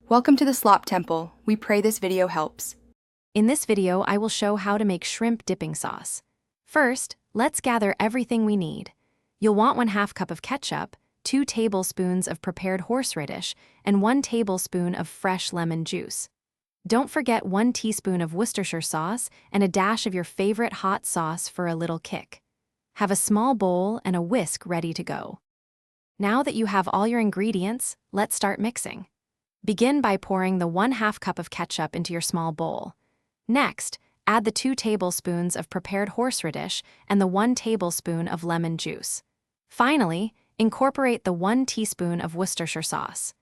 Welcome to the Slop Temple. We pray this video helps. In this video, I will show how to make shrimp dipping sauce. First, let's gather everything we need. You'll want 1/2 cup of ketchup, 2 tablespoons of prepared horseradish, and 1 tablespoon of fresh lemon juice. Don't forget 1 teaspoon of Worcestershire sauce and a dash of your favorite hot sauce for a little kick. Have a small bowl and a whisk ready to go. Now that you have all your ingredients, let's start mixing. Begin by pouring the 1/2 cup of ketchup into your small bowl. Next, add the 2 tablespoons of prepared horseradish and the 1 tablespoon of lemon juice. Finally, incorporate the 1 teaspoon of Worcestershire sauce.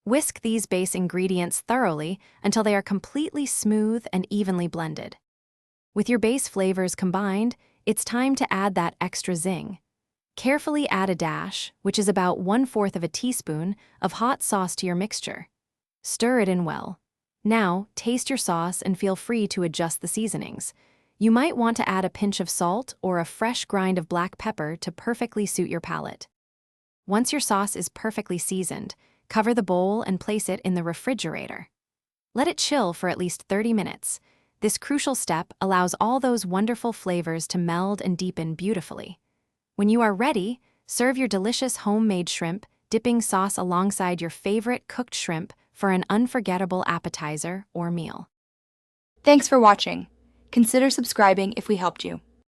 Whisk these base ingredients thoroughly until they are completely smooth and evenly blended. With your base flavors combined, it's time to add that extra zing. Carefully add a dash, which is about 1/4 of a teaspoon, of hot sauce to your mixture. Stir it in well. Now, taste your sauce and feel free to adjust the seasonings. You might want to add a pinch of salt or a fresh grind of black pepper to perfectly suit your palate. Once your sauce is perfectly seasoned, cover the bowl and place it in the refrigerator. Let it chill for at least 30 minutes. This crucial step allows all those wonderful flavors to meld and deepen beautifully. When you are ready, serve your delicious homemade shrimp dipping sauce alongside your favorite cooked shrimp for an unforgettable appetizer or meal. Thanks for watching. Consider subscribing if we helped you.